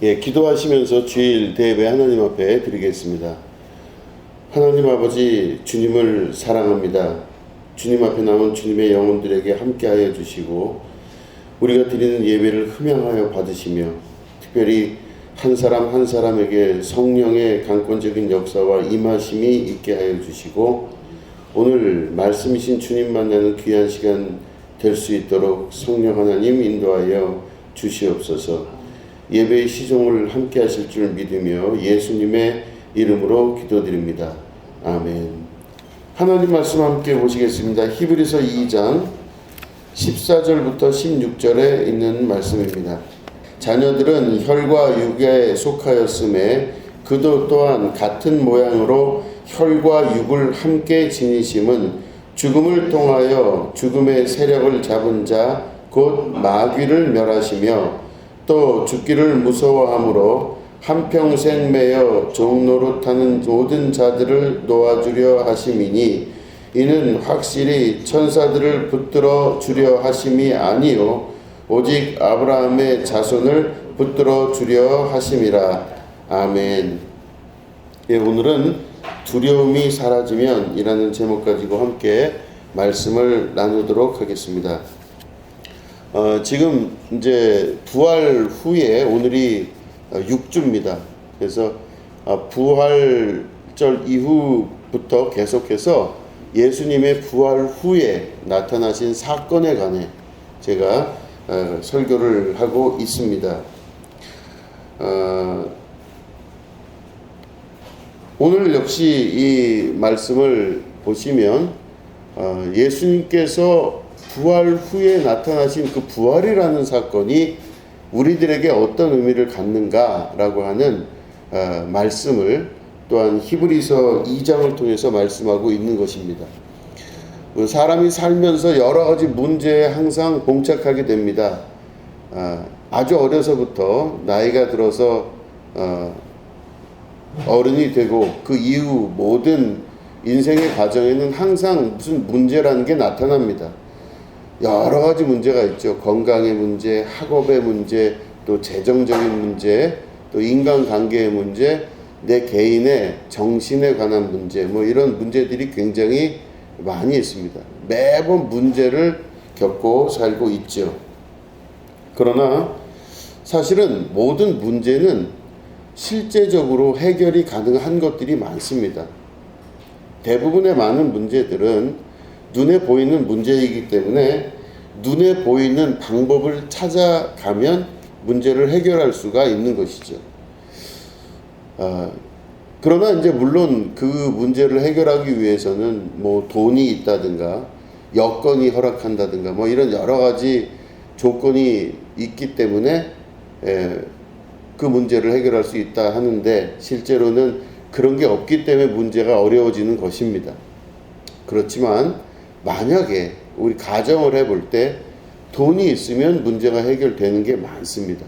기도하시면서 주일 대예배 하나님 앞에 드리겠습니다. 하나님 아버지, 주님을 사랑합니다. 주님 앞에 남은 주님의 영혼들에게 함께하여 주시고 우리가 드리는 예배를 흠양하여 받으시며 특별히 한 사람 한 사람에게 성령의 강권적인 역사와 임하심이 있게 하여 주시고 오늘 말씀이신 주님 만나는 귀한 시간 될 수 있도록 성령 하나님 인도하여 주시옵소서. 예배의 시종을 함께 하실 줄 믿으며 예수님의 이름으로 기도드립니다. 아멘. 하나님 말씀 함께 보시겠습니다. 히브리서 2장 14절부터 16절에 있는 말씀입니다. 자녀들은 혈과 육에 속하였음에 그도 또한 같은 모양으로 혈과 육을 함께 지니심은 죽음을 통하여 죽음의 세력을 잡은 자 곧 마귀를 멸하시며 또 죽기를 무서워하므로 한평생 매여 종노릇하는 모든 자들을 놓아주려 하심이니 이는 확실히 천사들을 붙들어 주려 하심이 아니요 오직 아브라함의 자손을 붙들어 주려 하심이라. 아멘. 오늘은 두려움이 사라지면 이라는 제목 가지고 함께 말씀을 나누도록 하겠습니다. 지금 이제 부활 후에 오늘이 6주입니다. 그래서 부활절 이후부터 계속해서 예수님의 부활 후에 나타나신 사건에 관해 제가 설교를 하고 있습니다. 오늘 역시 이 말씀을 보시면 예수님께서 부활 후에 나타나신 그 부활이라는 사건이 우리들에게 어떤 의미를 갖는가라고 하는 말씀을 또한 히브리서 2장을 통해서 말씀하고 있는 것입니다. 사람이 살면서 여러 가지 문제에 항상 봉착하게 됩니다. 아주 어려서부터 나이가 들어서 어른이 되고 그 이후 모든 인생의 과정에는 항상 무슨 문제라는 게 나타납니다. 여러 가지 문제가 있죠. 건강의 문제, 학업의 문제, 또 재정적인 문제, 또 인간관계의 문제, 내 개인의 정신에 관한 문제, 이런 문제들이 굉장히 많이 있습니다. 매번 문제를 겪고 살고 있죠. 그러나 사실은 모든 문제는 실제적으로 해결이 가능한 것들이 많습니다. 대부분의 많은 문제들은 눈에 보이는 문제이기 때문에 눈에 보이는 방법을 찾아가면 문제를 해결할 수가 있는 것이죠. 그러나 이제 물론 그 문제를 해결하기 위해서는 돈이 있다든가 여건이 허락한다든가 이런 여러 가지 조건이 있기 때문에 그 문제를 해결할 수 있다 하는데 실제로는 그런 게 없기 때문에 문제가 어려워지는 것입니다. 그렇지만 만약에 우리 가정을 해볼 때 돈이 있으면 문제가 해결되는 게 많습니다.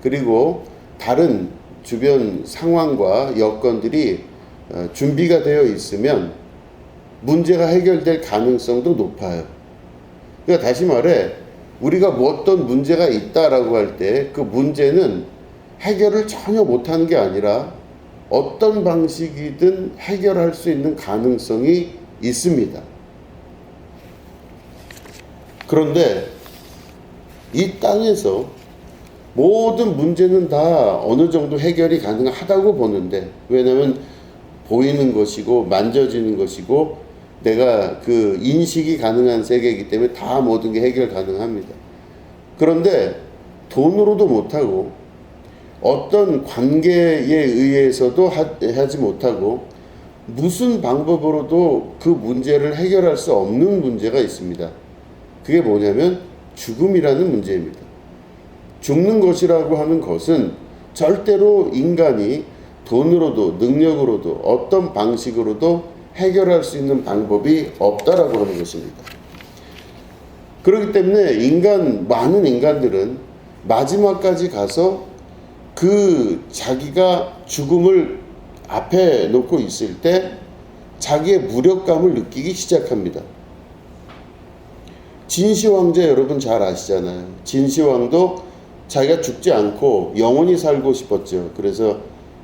그리고 다른 주변 상황과 여건들이 준비가 되어 있으면 문제가 해결될 가능성도 높아요. 그러니까 다시 말해 우리가 어떤 문제가 있다라고 할 때 그 문제는 해결을 전혀 못하는 게 아니라 어떤 방식이든 해결할 수 있는 가능성이 있습니다. 그런데 이 땅에서 모든 문제는 다 어느 정도 해결이 가능하다고 보는데, 왜냐하면 보이는 것이고 만져지는 것이고 내가 그 인식이 가능한 세계이기 때문에 다 모든 게 해결 가능합니다. 그런데 돈으로도 못하고 어떤 관계에 의해서도 하지 못하고 무슨 방법으로도 그 문제를 해결할 수 없는 문제가 있습니다. 그게 뭐냐면 죽음이라는 문제입니다. 죽는 것이라고 하는 것은 절대로 인간이 돈으로도 능력으로도 어떤 방식으로도 해결할 수 있는 방법이 없다라고 하는 것입니다. 그렇기 때문에 많은 인간들은 마지막까지 가서 그 자기가 죽음을 앞에 놓고 있을 때 자기의 무력감을 느끼기 시작합니다. 진시황제 여러분 잘 아시잖아요. 진시황도 자기가 죽지 않고 영원히 살고 싶었죠. 그래서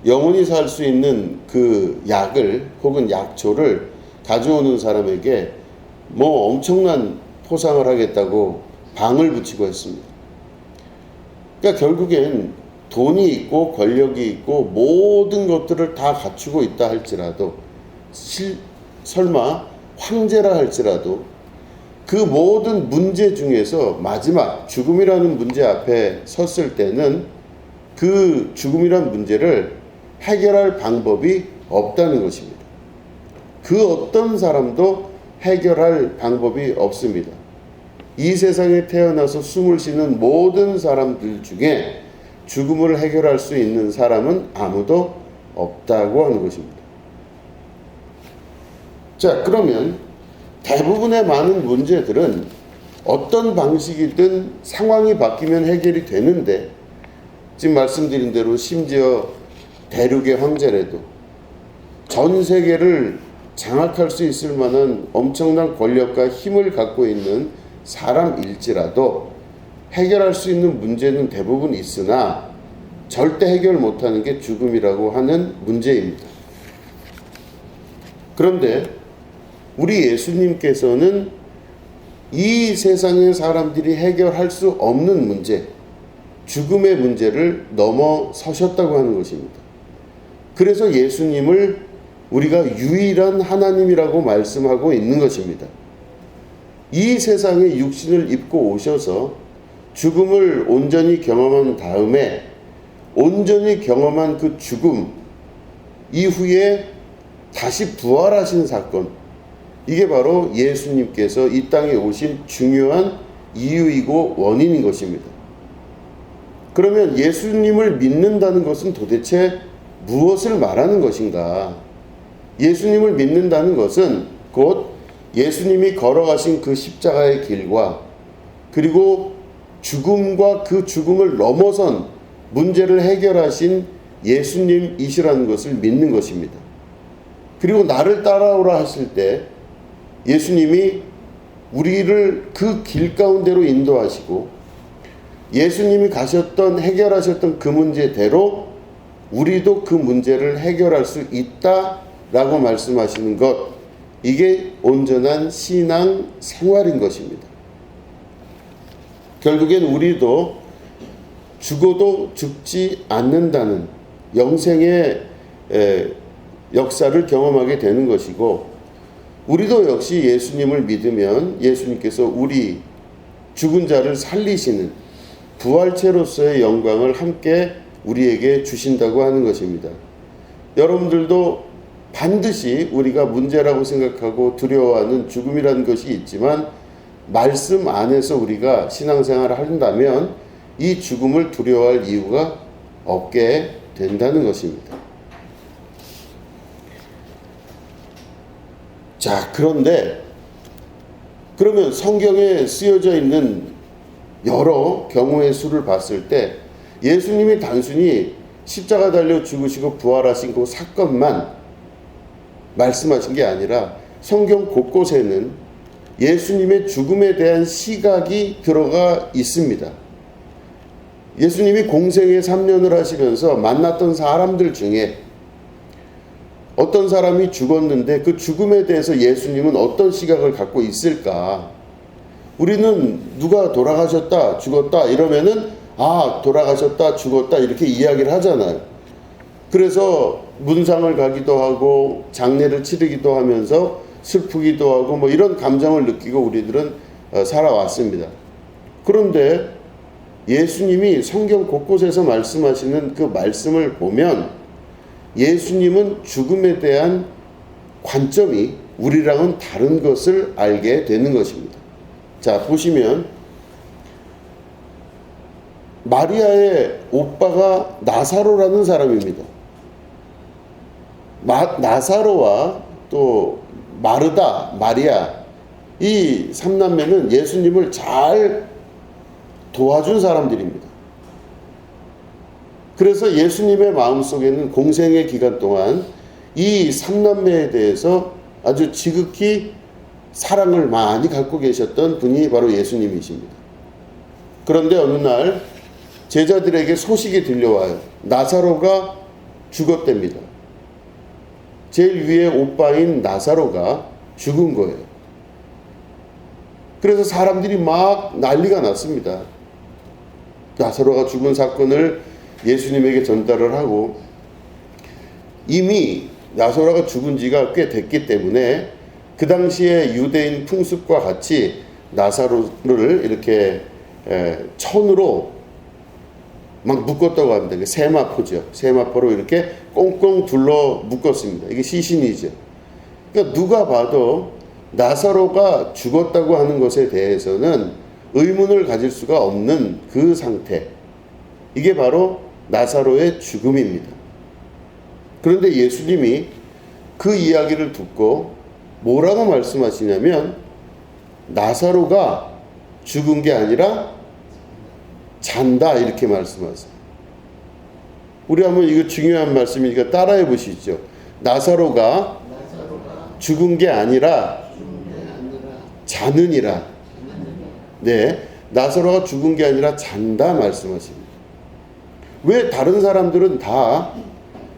영원히 살 수 있는 그 약을 혹은 약초를 가져오는 사람에게 뭐 엄청난 포상을 하겠다고 방을 붙이고 했습니다. 그러니까 결국엔 돈이 있고 권력이 있고 모든 것들을 다 갖추고 있다 할지라도 설마 황제라 할지라도 그 모든 문제 중에서 마지막 죽음이라는 문제 앞에 섰을 때는 그 죽음이라는 문제를 해결할 방법이 없다는 것입니다. 그 어떤 사람도 해결할 방법이 없습니다. 이 세상에 태어나서 숨을 쉬는 모든 사람들 중에 죽음을 해결할 수 있는 사람은 아무도 없다고 하는 것입니다. 자, 그러면 대부분의 많은 문제들은 어떤 방식이든 상황이 바뀌면 해결이 되는데, 지금 말씀드린 대로 심지어 대륙의 황제라도 전 세계를 장악할 수 있을 만한 엄청난 권력과 힘을 갖고 있는 사람일지라도 해결할 수 있는 문제는 대부분 있으나 절대 해결 못하는 게 죽음이라고 하는 문제입니다. 그런데 우리 예수님께서는 이 세상의 사람들이 해결할 수 없는 문제, 죽음의 문제를 넘어서셨다고 하는 것입니다. 그래서 예수님을 우리가 유일한 하나님이라고 말씀하고 있는 것입니다. 이 세상에 육신을 입고 오셔서 죽음을 온전히 경험한 다음에 온전히 경험한 그 죽음 이후에 다시 부활하신 사건, 이게 바로 예수님께서 이 땅에 오신 중요한 이유이고 원인인 것입니다. 그러면 예수님을 믿는다는 것은 도대체 무엇을 말하는 것인가? 예수님을 믿는다는 것은 곧 예수님이 걸어가신 그 십자가의 길과 그리고 죽음과 그 죽음을 넘어선 문제를 해결하신 예수님이시라는 것을 믿는 것입니다. 그리고 나를 따라오라 하실 때 예수님이 우리를 그 길 가운데로 인도하시고 예수님이 가셨던 해결하셨던 그 문제대로 우리도 그 문제를 해결할 수 있다라고 말씀하시는 것, 이게 온전한 신앙 생활인 것입니다. 결국엔 우리도 죽어도 죽지 않는다는 영생의 역사를 경험하게 되는 것이고, 우리도 역시 예수님을 믿으면 예수님께서 우리 죽은 자를 살리시는 부활체로서의 영광을 함께 우리에게 주신다고 하는 것입니다. 여러분들도 반드시 우리가 문제라고 생각하고 두려워하는 죽음이라는 것이 있지만 말씀 안에서 우리가 신앙생활을 한다면 이 죽음을 두려워할 이유가 없게 된다는 것입니다. 자, 그런데 그러면 성경에 쓰여져 있는 여러 경우의 수를 봤을 때 예수님이 단순히 십자가 달려 죽으시고 부활하신 그 사건만 말씀하신 게 아니라 성경 곳곳에는 예수님의 죽음에 대한 시각이 들어가 있습니다. 예수님이 공생애 3년을 하시면서 만났던 사람들 중에 어떤 사람이 죽었는데 그 죽음에 대해서 예수님은 어떤 시각을 갖고 있을까? 우리는 누가 돌아가셨다, 죽었다 이러면은 돌아가셨다, 죽었다 이렇게 이야기를 하잖아요. 그래서 문상을 가기도 하고 장례를 치르기도 하면서 슬프기도 하고 뭐 이런 감정을 느끼고 우리들은 살아왔습니다. 그런데 예수님이 성경 곳곳에서 말씀하시는 그 말씀을 보면 예수님은 죽음에 대한 관점이 우리랑은 다른 것을 알게 되는 것입니다. 자, 보시면 마리아의 오빠가 나사로라는 사람입니다. 나사로와 또 마르다, 마리아, 이 삼남매는 예수님을 잘 도와준 사람들입니다. 그래서 예수님의 마음속에는 공생의 기간 동안 이 삼남매에 대해서 아주 지극히 사랑을 많이 갖고 계셨던 분이 바로 예수님이십니다. 그런데 어느 날 제자들에게 소식이 들려와요. 나사로가 죽었답니다. 제일 위에 오빠인 나사로가 죽은 거예요. 그래서 사람들이 막 난리가 났습니다. 나사로가 죽은 사건을 예수님에게 전달을 하고, 이미 나사로가 죽은 지가 꽤 됐기 때문에 그 당시에 유대인 풍습과 같이 나사로를 이렇게 천으로 막 묶었다고 합니다. 세마포죠. 세마포로 이렇게 꽁꽁 둘러 묶었습니다. 이게 시신이죠. 그러니까 누가 봐도 나사로가 죽었다고 하는 것에 대해서는 의문을 가질 수가 없는 그 상태. 이게 바로 나사로의 죽음입니다. 그런데 예수님이 그 이야기를 듣고 뭐라고 말씀하시냐면, 나사로가 죽은 게 아니라 잔다, 이렇게 말씀하세요. 우리 한번 이거 중요한 말씀이니까 따라해 보시죠. 나사로가 죽은 게 아니라 자느니라. 네, 나사로가 죽은 게 아니라 잔다 말씀하십니다. 왜 다른 사람들은 다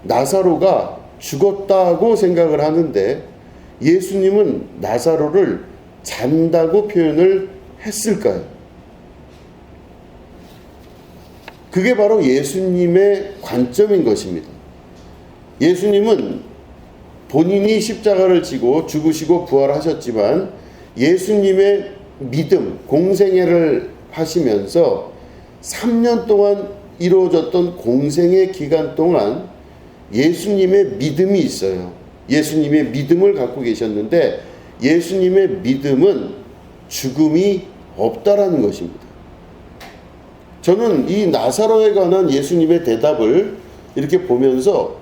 나사로가 죽었다고 생각을 하는데 예수님은 나사로를 잔다고 표현을 했을까요? 그게 바로 예수님의 관점인 것입니다. 예수님은 본인이 십자가를 지고 죽으시고 부활하셨지만 예수님의 믿음, 공생애를 하시면서 3년 동안 이루어졌던 공생애 기간 동안 예수님의 믿음이 있어요. 예수님의 믿음을 갖고 계셨는데 예수님의 믿음은 죽음이 없다라는 것입니다. 저는 이 나사로에 관한 예수님의 대답을 이렇게 보면서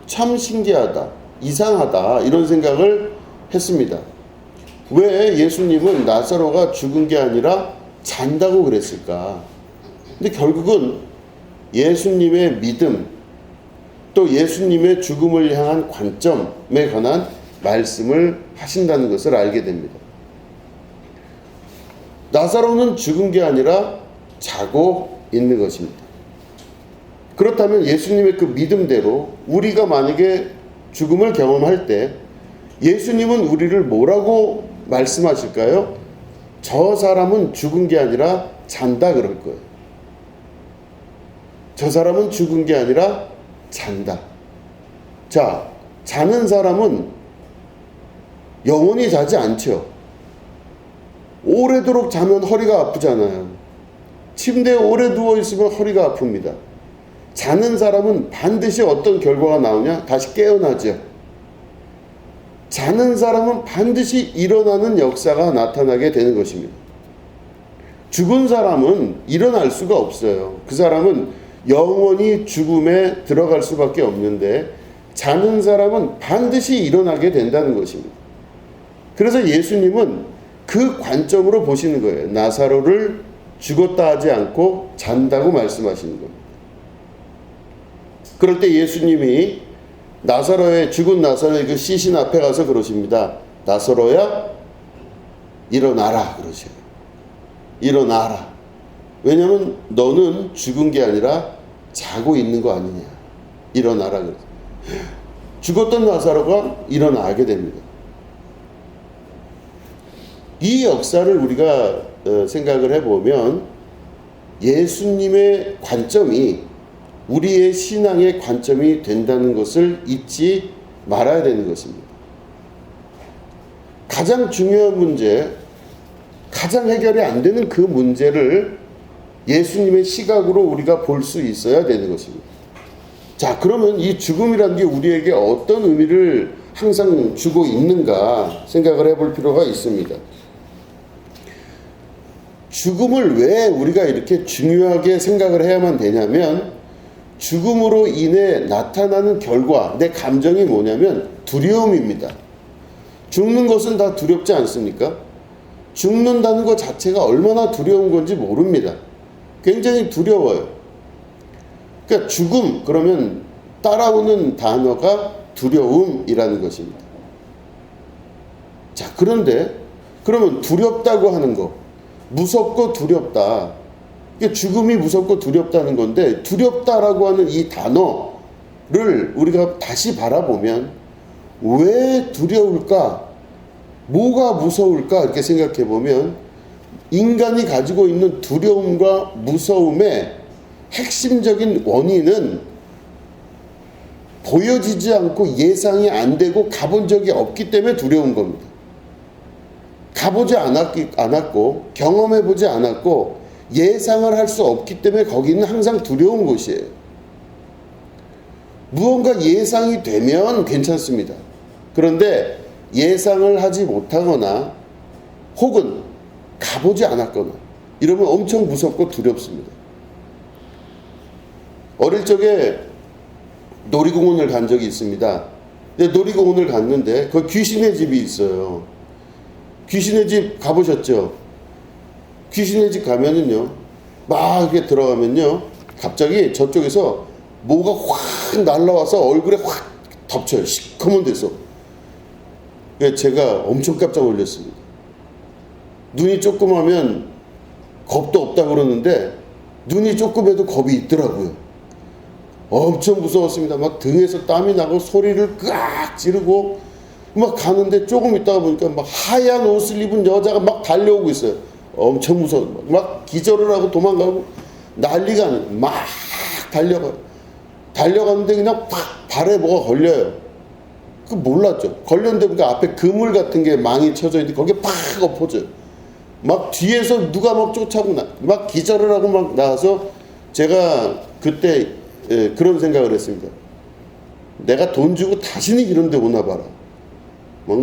참 신기하다, 이상하다, 이런 생각을 했습니다. 왜 예수님은 나사로가 죽은 게 아니라 잔다고 그랬을까? 근데 결국은 예수님의 믿음, 또 예수님의 죽음을 향한 관점에 관한 말씀을 하신다는 것을 알게 됩니다. 나사로는 죽은 게 아니라 자고 있는 것입니다. 그렇다면 예수님의 그 믿음대로 우리가 만약에 죽음을 경험할 때 예수님은 우리를 뭐라고 말씀하실까요? 저 사람은 죽은 게 아니라 잔다 그럴 거예요. 저 사람은 죽은 게 아니라 잔다. 자, 자는 사람은 영원히 자지 않죠. 오래도록 자면 허리가 아프잖아요. 침대에 오래 누워있으면 허리가 아픕니다. 자는 사람은 반드시 어떤 결과가 나오냐? 다시 깨어나죠. 자는 사람은 반드시 일어나는 역사가 나타나게 되는 것입니다. 죽은 사람은 일어날 수가 없어요. 그 사람은 영원히 죽음에 들어갈 수밖에 없는데 자는 사람은 반드시 일어나게 된다는 것입니다. 그래서 예수님은 그 관점으로 보시는 거예요. 나사로를 죽었다 하지 않고 잔다고 말씀하시는 겁니다. 그럴 때 예수님이 죽은 나사로의 그 시신 앞에 가서 그러십니다. 나사로야, 일어나라 그러셔요. 일어나라. 왜냐하면 너는 죽은 게 아니라 자고 있는 거 아니냐. 일어나라 그러죠. 죽었던 나사로가 일어나게 됩니다. 이 역사를 우리가 생각을 해보면 예수님의 관점이 우리의 신앙의 관점이 된다는 것을 잊지 말아야 되는 것입니다. 가장 중요한 문제, 가장 해결이 안 되는 그 문제를 예수님의 시각으로 우리가 볼 수 있어야 되는 것입니다. 자, 그러면 이 죽음이라는 게 우리에게 어떤 의미를 항상 주고 있는가 생각을 해볼 필요가 있습니다. 죽음을 왜 우리가 이렇게 중요하게 생각을 해야만 되냐면 죽음으로 인해 나타나는 결과, 내 감정이 뭐냐면 두려움입니다. 죽는 것은 다 두렵지 않습니까? 죽는다는 것 자체가 얼마나 두려운 건지 모릅니다. 굉장히 두려워요. 그러니까 죽음, 그러면 따라오는 단어가 두려움이라는 것입니다. 자, 그런데 그러면 두렵다고 하는 거, 무섭고 두렵다. 그러니까 죽음이 무섭고 두렵다는 건데, 두렵다라고 하는 이 단어를 우리가 다시 바라보면 왜 두려울까? 뭐가 무서울까? 이렇게 생각해 보면 인간이 가지고 있는 두려움과 무서움의 핵심적인 원인은 보여지지 않고 예상이 안 되고 가본 적이 없기 때문에 두려운 겁니다. 가보지 않았고 경험해 보지 않았고 예상을 할 수 없기 때문에 거기는 항상 두려운 곳이에요. 무언가 예상이 되면 괜찮습니다. 그런데 예상을 하지 못하거나 혹은 가보지 않았거나 이러면 엄청 무섭고 두렵습니다. 어릴 적에 놀이공원을 간 적이 있습니다. 근데 놀이공원을 갔는데 거기 귀신의 집이 있어요. 귀신의 집 가보셨죠? 귀신의 집 가면은요, 막 이렇게 들어가면요, 갑자기 저쪽에서 뭐가 확 날라와서 얼굴에 확 덮쳐요. 시커먼 데서. 그래서 제가 엄청 깜짝 놀랐습니다. 눈이 조그마면 겁도 없다 그러는데 눈이 조그매도 겁이 있더라고요. 엄청 무서웠습니다. 막 등에서 땀이 나고 소리를 꽉 지르고 막 가는데 조금 있다가 보니까 막 하얀 옷을 입은 여자가 막 달려오고 있어요. 엄청 무서워. 막 기절을 하고 도망가고 난리가 아니에요. 막 달려가요. 달려가는데 그냥 팍 발에 뭐가 걸려요. 그 몰랐죠. 걸렸는데 그 앞에 그물 같은 게 망이 쳐져 있는데 거기에 팍 엎어져요. 막 뒤에서 누가 막 쫓아오고 막 기절을 하고 막 나와서 제가 그때 그런 생각을 했습니다. 내가 돈 주고 다시는 이런 데 오나 봐라. 막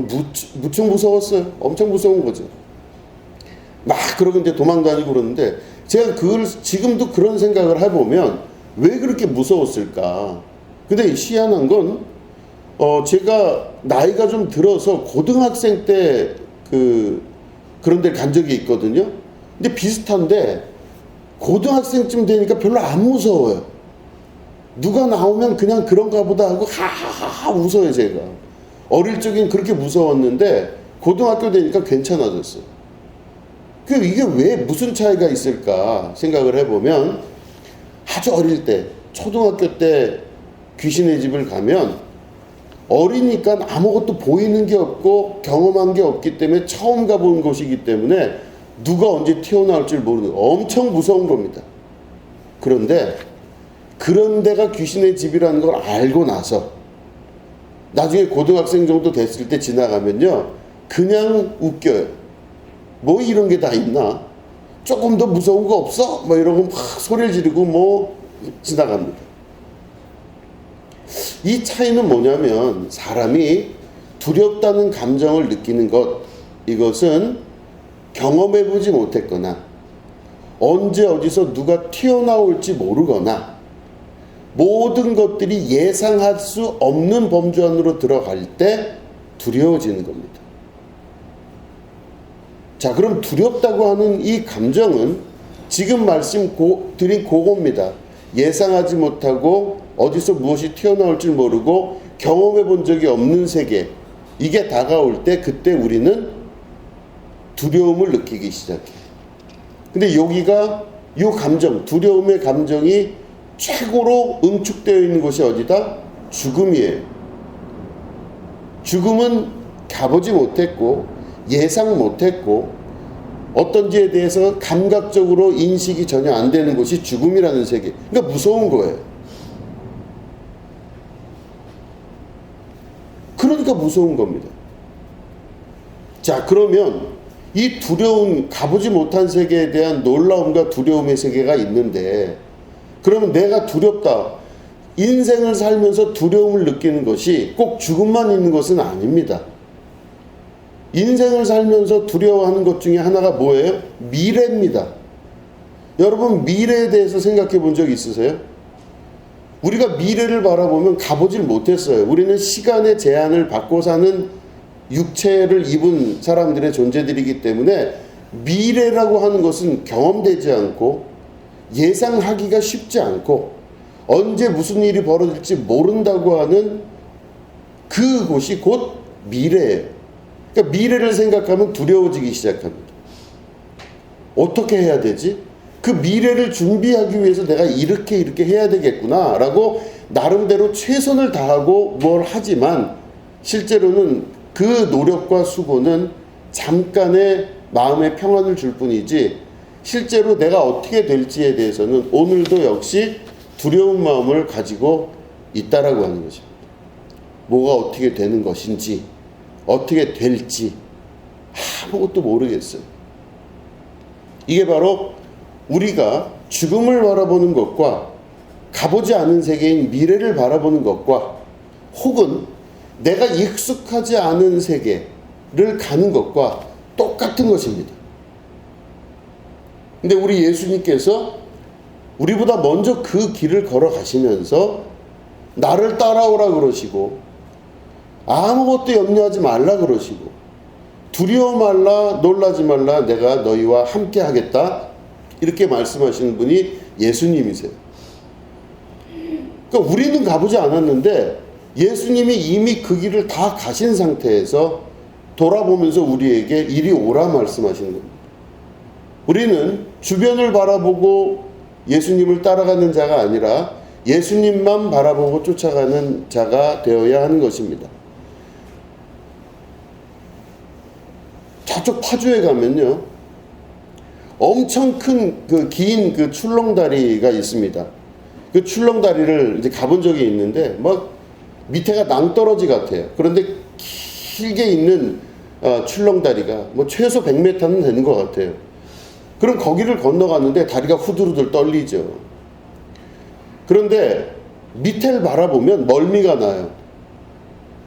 무척 무서웠어요. 엄청 무서운 거죠. 막 그러고 이제 도망다니고 그러는데 제가 그걸 지금도 그런 생각을 해보면 왜 그렇게 무서웠을까? 근데 희한한 건 제가 나이가 좀 들어서 고등학생 때 그런 데 간 적이 있거든요. 근데 비슷한데 고등학생쯤 되니까 별로 안 무서워요. 누가 나오면 그냥 그런가 보다 하고 하하하 웃어요 제가. 어릴 적엔 그렇게 무서웠는데 고등학교 되니까 괜찮아졌어요. 이게 왜 무슨 차이가 있을까 생각을 해보면 아주 어릴 때 초등학교 때 귀신의 집을 가면 어리니까 아무것도 보이는 게 없고 경험한 게 없기 때문에 처음 가본 곳이기 때문에 누가 언제 튀어나올지 모르는 엄청 무서운 겁니다. 그런데 그런 데가 귀신의 집이라는 걸 알고 나서 나중에 고등학생 정도 됐을 때 지나가면요 그냥 웃겨요. 뭐 이런 게 다 있나? 조금 더 무서운 거 없어? 뭐 이러고 막 소리를 지르고 뭐 지나갑니다. 이 차이는 뭐냐면 사람이 두렵다는 감정을 느끼는 것, 이것은 경험해보지 못했거나 언제 어디서 누가 튀어나올지 모르거나 모든 것들이 예상할 수 없는 범주 안으로 들어갈 때 두려워지는 겁니다. 자, 그럼 두렵다고 하는 이 감정은 지금 드린 그겁니다. 예상하지 못하고 어디서 무엇이 튀어나올지 모르고 경험해 본 적이 없는 세계, 이게 다가올 때 그때 우리는 두려움을 느끼기 시작해요. 근데 여기가 이 감정, 두려움의 감정이 최고로 응축되어 있는 곳이 어디다? 죽음이에요. 죽음은 가보지 못했고 예상 못했고 어떤지에 대해서 감각적으로 인식이 전혀 안 되는 곳이 죽음이라는 세계. 그러니까 무서운 거예요. 그러니까 무서운 겁니다. 자, 그러면 이 두려운, 가보지 못한 세계에 대한 놀라움과 두려움의 세계가 있는데, 그러면 내가 두렵다, 인생을 살면서 두려움을 느끼는 것이 꼭 죽음만 있는 것은 아닙니다. 인생을 살면서 두려워하는 것 중에 하나가 뭐예요? 미래입니다. 여러분, 미래에 대해서 생각해 본 적 있으세요? 우리가 미래를 바라보면 가보질 못했어요. 우리는 시간의 제한을 받고 사는 육체를 입은 사람들의 존재들이기 때문에 미래라고 하는 것은 경험되지 않고 예상하기가 쉽지 않고 언제 무슨 일이 벌어질지 모른다고 하는 그곳이 곧 미래예요. 그러니까 미래를 생각하면 두려워지기 시작합니다. 어떻게 해야 되지? 그 미래를 준비하기 위해서 내가 이렇게 해야 되겠구나 라고 나름대로 최선을 다하고 뭘 하지만 실제로는 그 노력과 수고는 잠깐의 마음의 평안을 줄 뿐이지 실제로 내가 어떻게 될지에 대해서는 오늘도 역시 두려운 마음을 가지고 있다라고 하는 것입니다. 뭐가 어떻게 되는 것인지, 어떻게 될지 아무것도 모르겠어요. 이게 바로 우리가 죽음을 바라보는 것과 가보지 않은 세계인 미래를 바라보는 것과 혹은 내가 익숙하지 않은 세계를 가는 것과 똑같은 것입니다. 근데 우리 예수님께서 우리보다 먼저 그 길을 걸어가시면서 나를 따라오라 그러시고 아무것도 염려하지 말라 그러시고 두려워 말라 놀라지 말라 내가 너희와 함께 하겠다 이렇게 말씀하시는 분이 예수님이세요. 그러니까 우리는 가보지 않았는데 예수님이 이미 그 길을 다 가신 상태에서 돌아보면서 우리에게 이리 오라 말씀하시는 겁니다. 우리는 주변을 바라보고 예수님을 따라가는 자가 아니라 예수님만 바라보고 쫓아가는 자가 되어야 하는 것입니다. 저쪽 파주에 가면요, 엄청 큰 긴 출렁다리가 있습니다. 그 출렁다리를 이제 가본 적이 있는데 막 밑에가 낭떠러지 같아요. 그런데 길게 있는 출렁다리가 뭐 최소 100m는 되는 것 같아요. 그럼 거기를 건너가는데 다리가 후들후들 떨리죠. 그런데 밑을 바라보면 멀미가 나요.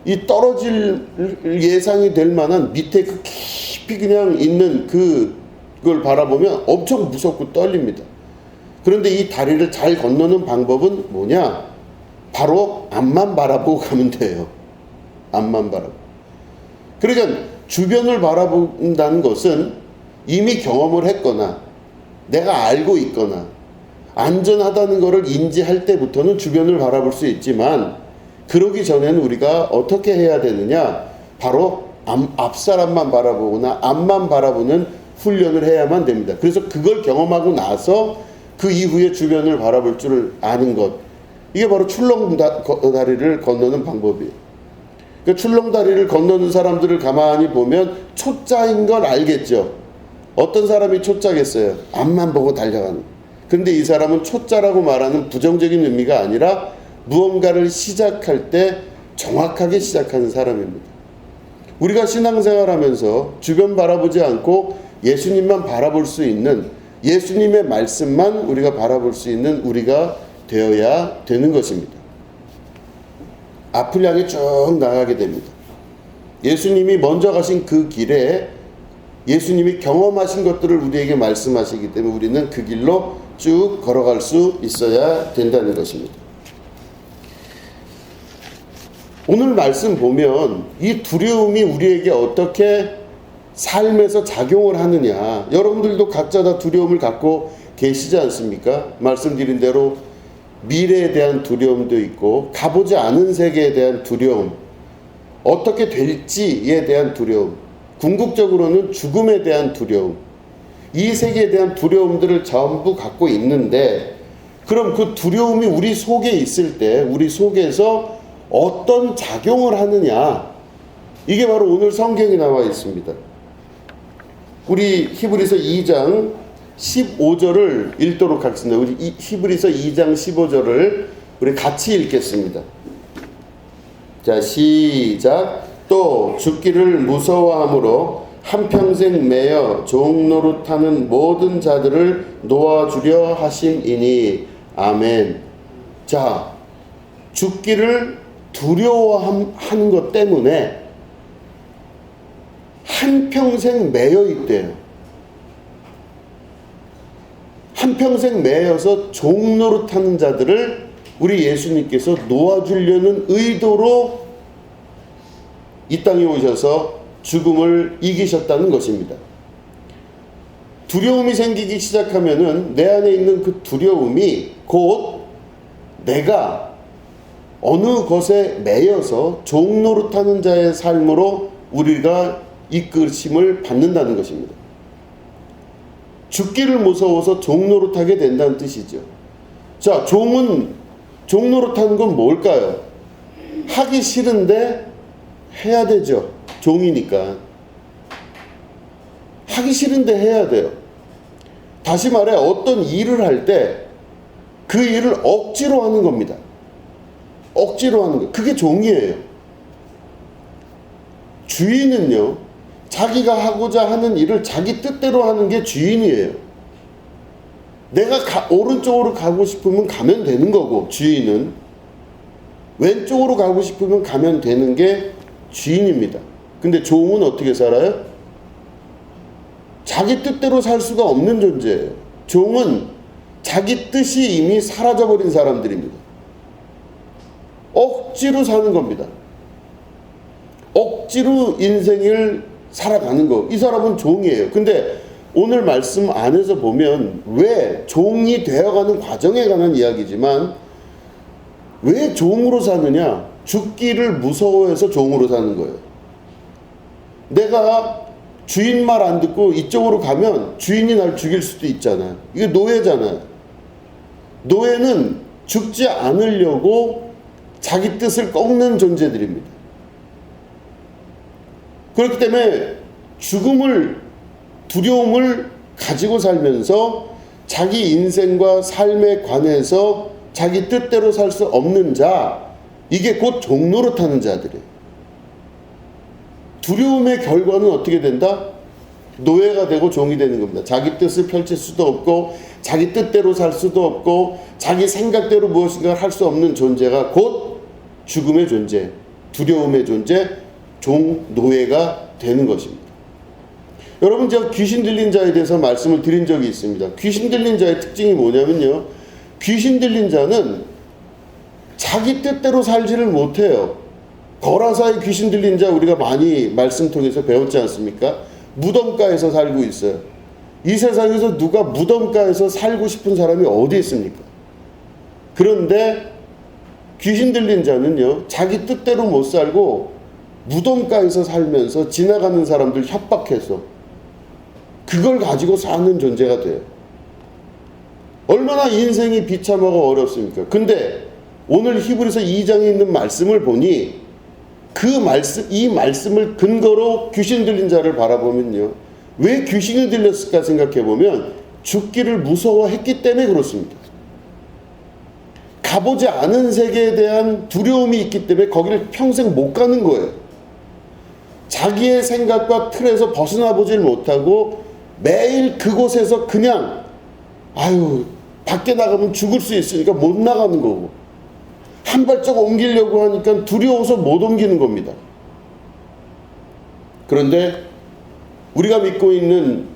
이 떨어질 예상이 될 만한 밑에 그 깊이 그냥 있는 그걸 바라보면 엄청 무섭고 떨립니다. 그런데 이 다리를 잘 건너는 방법은 뭐냐? 바로 앞만 바라보고 가면 돼요. 앞만 바라보고. 그러니까 주변을 바라본다는 것은 이미 경험을 했거나 내가 알고 있거나 안전하다는 것을 인지할 때부터는 주변을 바라볼 수 있지만 그러기 전에는 우리가 어떻게 해야 되느냐? 바로 앞사람만 바라보거나 앞만 바라보는 훈련을 해야만 됩니다. 그래서 그걸 경험하고 나서 그 이후에 주변을 바라볼 줄 아는 것, 이게 바로 출렁다리를 건너는 방법이에요. 그러니까 출렁다리를 건너는 사람들을 가만히 보면 초짜인 걸 알겠죠. 어떤 사람이 초짜겠어요? 앞만 보고 달려가는. 근데 이 사람은 초짜라고 말하는 부정적인 의미가 아니라 무언가를 시작할 때 정확하게 시작하는 사람입니다. 우리가 신앙생활하면서 주변 바라보지 않고 예수님만 바라볼 수 있는, 예수님의 말씀만 우리가 바라볼 수 있는 우리가 되어야 되는 것입니다. 앞을 향해 쭉 나가게 됩니다. 예수님이 먼저 가신 그 길에 예수님이 경험하신 것들을 우리에게 말씀하시기 때문에 우리는 그 길로 쭉 걸어갈 수 있어야 된다는 것입니다. 오늘 말씀 보면 이 두려움이 우리에게 어떻게 삶에서 작용을 하느냐, 여러분들도 각자 다 두려움을 갖고 계시지 않습니까? 말씀드린 대로 미래에 대한 두려움도 있고 가보지 않은 세계에 대한 두려움, 어떻게 될지에 대한 두려움, 궁극적으로는 죽음에 대한 두려움, 이 세계에 대한 두려움들을 전부 갖고 있는데, 그럼 그 두려움이 우리 속에 있을 때 우리 속에서 어떤 작용을 하느냐, 이게 바로 오늘 성경에 나와 있습니다. 우리 히브리서 2장 15절을 읽도록 하겠습니다. 우리 히브리서 2장 15절을 우리 같이 읽겠습니다. 자, 시작. 또 죽기를 무서워함으로 한평생 매여 종노릇하는 모든 자들을 놓아주려 하심이니. 아멘. 자, 죽기를 두려워하는 것 때문에 한평생 매여 있대요. 한평생 매여서 종노릇하는 자들을 우리 예수님께서 놓아주려는 의도로 이 땅에 오셔서 죽음을 이기셨다는 것입니다. 두려움이 생기기 시작하면은 내 안에 있는 그 두려움이 곧 내가 어느 것에 매여서 종노릇하는 자의 삶으로 우리가 이끄심을 받는다는 것입니다. 죽기를 무서워서 종 노릇하게 된다는 뜻이죠. 자, 종은 종 노릇하는 건 뭘까요? 하기 싫은데 해야 되죠. 종이니까. 하기 싫은데 해야 돼요. 다시 말해 어떤 일을 할 때 그 일을 억지로 하는 겁니다. 억지로 하는 거. 그게 종이에요. 주인은요, 자기가 하고자 하는 일을 자기 뜻대로 하는 게 주인이에요. 내가 오른쪽으로 가고 싶으면 가면 되는 거고, 주인은. 왼쪽으로 가고 싶으면 가면 되는 게 주인입니다. 근데 종은 어떻게 살아요? 자기 뜻대로 살 수가 없는 존재예요. 종은 자기 뜻이 이미 사라져버린 사람들입니다. 억지로 사는 겁니다. 억지로 인생을 살아가는 거. 이 사람은 종이에요. 근데 오늘 말씀 안에서 보면 왜 종이 되어가는 과정에 관한 이야기지만 왜 종으로 사느냐? 죽기를 무서워해서 종으로 사는 거예요. 내가 주인 말 안 듣고 이쪽으로 가면 주인이 날 죽일 수도 있잖아요. 이게 노예잖아요. 노예는 죽지 않으려고 자기 뜻을 꺾는 존재들입니다. 그렇기 때문에 두려움을 가지고 살면서 자기 인생과 삶에 관해서 자기 뜻대로 살 수 없는 자, 이게 곧 종 노릇하는 자들이에요. 두려움의 결과는 어떻게 된다? 노예가 되고 종이 되는 겁니다. 자기 뜻을 펼칠 수도 없고 자기 뜻대로 살 수도 없고 자기 생각대로 무엇인가를 할 수 없는 존재가 곧 죽음의 존재, 두려움의 존재, 종, 노예가 되는 것입니다. 여러분, 제가 귀신 들린 자에 대해서 말씀을 드린 적이 있습니다. 귀신 들린 자의 특징이 뭐냐면요, 귀신 들린 자는 자기 뜻대로 살지를 못해요. 거라사의 귀신 들린 자 우리가 많이 말씀 통해서 배웠지 않습니까? 무덤가에서 살고 있어요. 이 세상에서 누가 무덤가에서 살고 싶은 사람이 어디 있습니까? 그런데 귀신 들린 자는요, 자기 뜻대로 못 살고 무덤가에서 살면서 지나가는 사람들 협박해서 그걸 가지고 사는 존재가 돼요. 얼마나 인생이 비참하고 어렵습니까? 근데 오늘 히브리서 2장에 있는 말씀을 보니 이 말씀을 근거로 귀신 들린 자를 바라보면요, 왜 귀신이 들렸을까 생각해보면 죽기를 무서워했기 때문에 그렇습니다. 가보지 않은 세계에 대한 두려움이 있기 때문에 거기를 평생 못 가는 거예요. 자기의 생각과 틀에서 벗어나 보질 못하고 매일 그곳에서 그냥 밖에 나가면 죽을 수 있으니까 못 나가는 거고, 한 발짝 옮기려고 하니까 두려워서 못 옮기는 겁니다. 그런데 우리가 믿고 있는,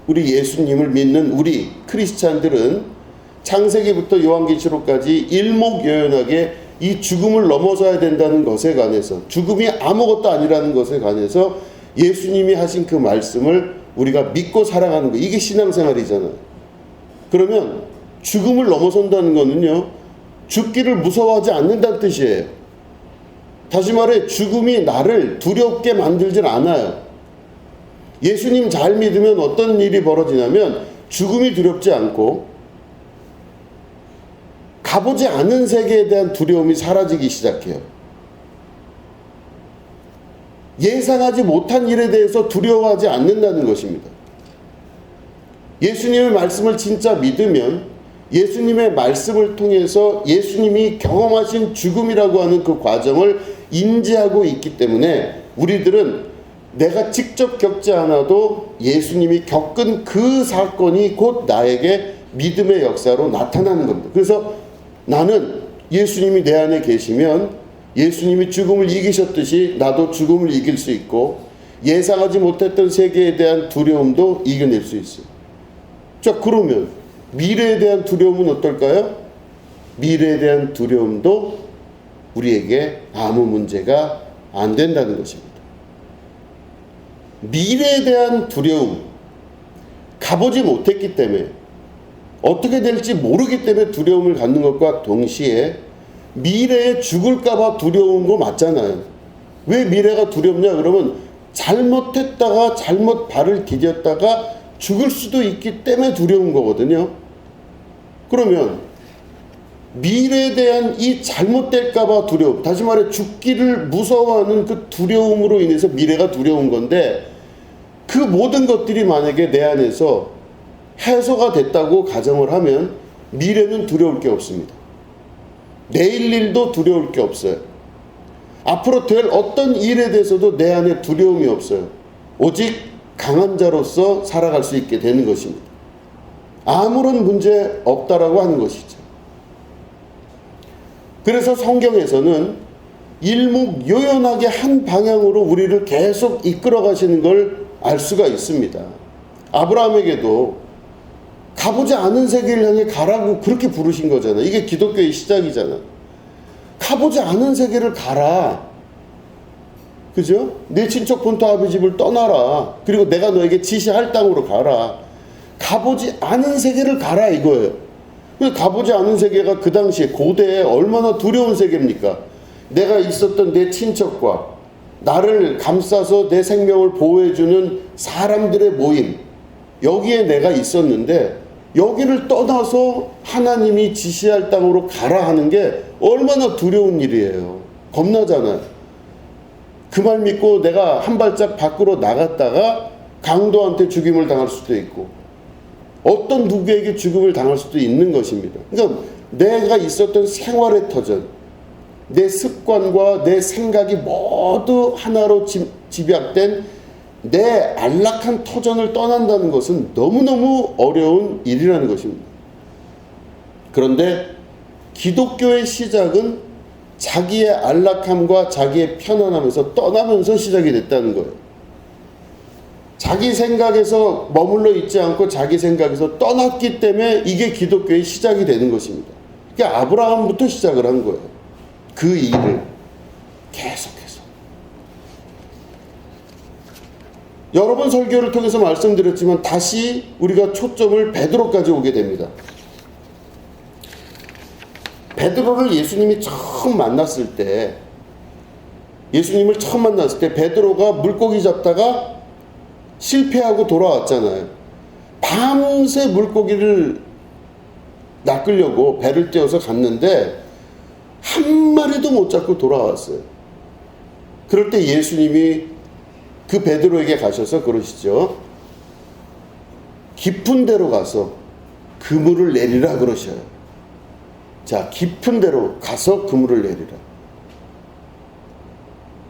우리 예수님을 믿는 우리 크리스찬들은 창세기부터 요한계시록까지 일목요연하게 이 죽음을 넘어서야 된다는 것에 관해서, 죽음이 아무것도 아니라는 것에 관해서 예수님이 하신 그 말씀을 우리가 믿고 살아가는 거, 이게 신앙생활이잖아요. 그러면 죽음을 넘어선다는 거는요, 죽기를 무서워하지 않는다는 뜻이에요. 다시 말해 죽음이 나를 두렵게 만들질 않아요. 예수님 잘 믿으면 어떤 일이 벌어지냐면 죽음이 두렵지 않고 가보지 않은 세계에 대한 두려움이 사라지기 시작해요. 예상하지 못한 일에 대해서 두려워하지 않는다는 것입니다. 예수님의 말씀을 진짜 믿으면 예수님의 말씀을 통해서 예수님이 경험하신 죽음이라고 하는 그 과정을 인지하고 있기 때문에 우리들은 내가 직접 겪지 않아도 예수님이 겪은 그 사건이 곧 나에게 믿음의 역사로 나타나는 겁니다. 그래서 나는 예수님이 내 안에 계시면 예수님이 죽음을 이기셨듯이 나도 죽음을 이길 수 있고 예상하지 못했던 세계에 대한 두려움도 이겨낼 수 있어요. 자, 그러면 미래에 대한 두려움은 어떨까요? 미래에 대한 두려움도 우리에게 아무 문제가 안 된다는 것입니다. 미래에 대한 두려움, 가보지 못했기 때문에 어떻게 될지 모르기 때문에 두려움을 갖는 것과 동시에 미래에 죽을까봐 두려운 거 맞잖아요. 왜 미래가 두렵냐 그러면 잘못했다가 잘못 발을 디뎠다가 죽을 수도 있기 때문에 두려운 거거든요. 그러면 미래에 대한 이 잘못될까봐 두려움, 다시 말해 죽기를 무서워하는 그 두려움으로 인해서 미래가 두려운 건데, 그 모든 것들이 만약에 내 안에서 해소가 됐다고 가정을 하면 미래는 두려울 게 없습니다. 내일 일도 두려울 게 없어요. 앞으로 될 어떤 일에 대해서도 내 안에 두려움이 없어요. 오직 강한 자로서 살아갈 수 있게 되는 것입니다. 아무런 문제 없다라고 하는 것이죠. 그래서 성경에서는 일목요연하게 한 방향으로 우리를 계속 이끌어 가시는 걸 알 수가 있습니다. 아브라함에게도 가보지 않은 세계를 향해 가라고 그렇게 부르신 거잖아요. 이게 기독교의 시작이잖아. 가보지 않은 세계를 가라. 그죠? 내 친척 본토 아비 집을 떠나라. 그리고 내가 너에게 지시할 땅으로 가라. 가보지 않은 세계를 가라 이거예요. 가보지 않은 세계가 그 당시에 고대에 얼마나 두려운 세계입니까? 내가 있었던 내 친척과 나를 감싸서 내 생명을 보호해주는 사람들의 모임, 여기에 내가 있었는데 여기를 떠나서 하나님이 지시할 땅으로 가라 하는 게 얼마나 두려운 일이에요. 겁나잖아요. 그 말 믿고 내가 한 발짝 밖으로 나갔다가 강도한테 죽임을 당할 수도 있고 어떤 누구에게 죽음을 당할 수도 있는 것입니다. 그러니까 내가 있었던 생활의 터전, 내 습관과 내 생각이 모두 하나로 집약된 내 안락한 터전을 떠난다는 것은 너무너무 어려운 일이라는 것입니다. 그런데 기독교의 시작은 자기의 안락함과 자기의 편안함에서 떠나면서 시작이 됐다는 거예요. 자기 생각에서 머물러 있지 않고 자기 생각에서 떠났기 때문에 이게 기독교의 시작이 되는 것입니다. 그러니까 아브라함부터 시작을 한 거예요. 그 일을 계속해서. 여러 번 설교를 통해서 말씀드렸지만 다시 우리가 초점을 베드로까지 오게 됩니다. 베드로를 예수님이 처음 만났을 때, 베드로가 물고기 잡다가 실패하고 돌아왔잖아요. 밤새 물고기를 낚으려고 배를 떼어서 갔는데 한 마리도 못 잡고 돌아왔어요. 그럴 때 예수님이 그 베드로에게 가셔서 그러시죠. 깊은 데로 가서 그물을 내리라 그러셔요. 자, 깊은 데로 가서 그물을 내리라.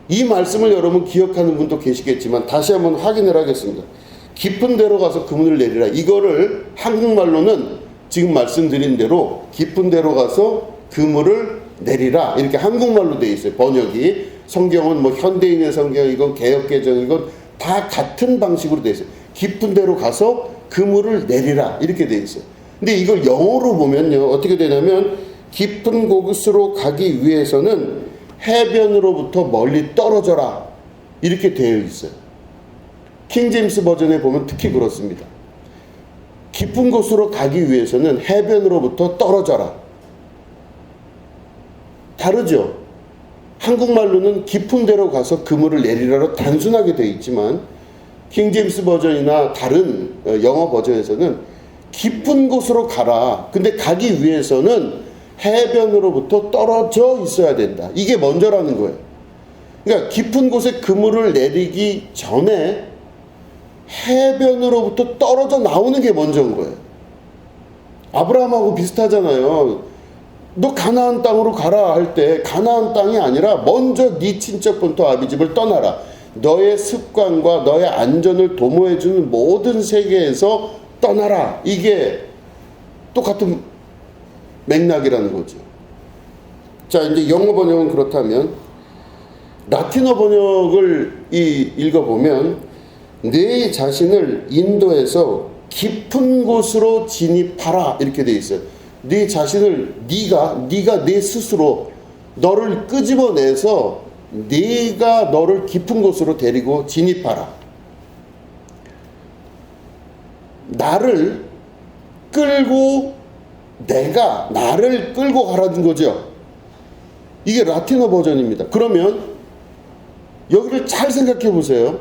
이 말씀을 여러분 기억하는 분도 계시겠지만 다시 한번 확인을 하겠습니다. 깊은 데로 가서 그물을 내리라. 이거를 한국말로는 지금 말씀드린 대로 깊은 데로 가서 그물을 내리라 이렇게 한국말로 되어 있어요. 번역이. 성경은 뭐 현대인의 성경이건 개역개정이건 다 같은 방식으로 되어 있어요. 깊은 데로 가서 그물을 내리라 이렇게 되어 있어요. 근데 이걸 영어로 보면요 어떻게 되냐면 깊은 곳으로 가기 위해서는 해변으로부터 멀리 떨어져라 이렇게 되어 있어요. 킹제임스 버전에 보면 특히 그렇습니다. 깊은 곳으로 가기 위해서는 해변으로부터 떨어져라. 다르죠? 한국말로는 깊은 데로 가서 그물을 내리라로 단순하게 되어 있지만 킹제임스 버전이나 다른 영어 버전에서는 깊은 곳으로 가라. 근데 가기 위해서는 해변으로부터 떨어져 있어야 된다. 이게 먼저라는 거예요. 그러니까 깊은 곳에 그물을 내리기 전에 해변으로부터 떨어져 나오는 게 먼저인 거예요. 아브라함하고 비슷하잖아요. 너 가나안 땅으로 가라 할 때 가나안 땅이 아니라 먼저 네 친척 본토 아비 집을 떠나라. 너의 습관과 너의 안전을 도모해주는 모든 세계에서 떠나라. 이게 똑같은 맥락이라는 거죠. 자, 이제 영어 번역은 그렇다면 라틴어 번역을 읽어보면 내 자신을 인도해서 깊은 곳으로 진입하라 이렇게 돼 있어요. 네 자신을 네가 내 스스로 너를 끄집어내서 네가 너를 깊은 곳으로 데리고 진입하라. 나를 끌고 내가 나를 끌고 가라는 거죠. 이게 라틴어 버전입니다. 그러면 여기를 잘 생각해 보세요.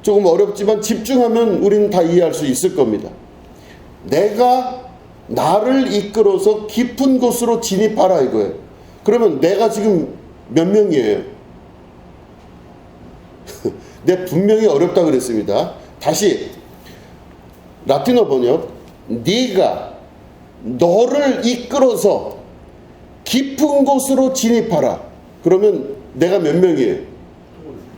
조금 어렵지만 집중하면 우리는 다 이해할 수 있을 겁니다. 내가 나를 이끌어서 깊은 곳으로 진입하라 이거예요. 그러면 내가 지금 몇 명이에요? 내 분명히 어렵다 그랬습니다. 다시 라틴어 번역, 네가 너를 이끌어서 깊은 곳으로 진입하라. 그러면 내가 몇 명이에요?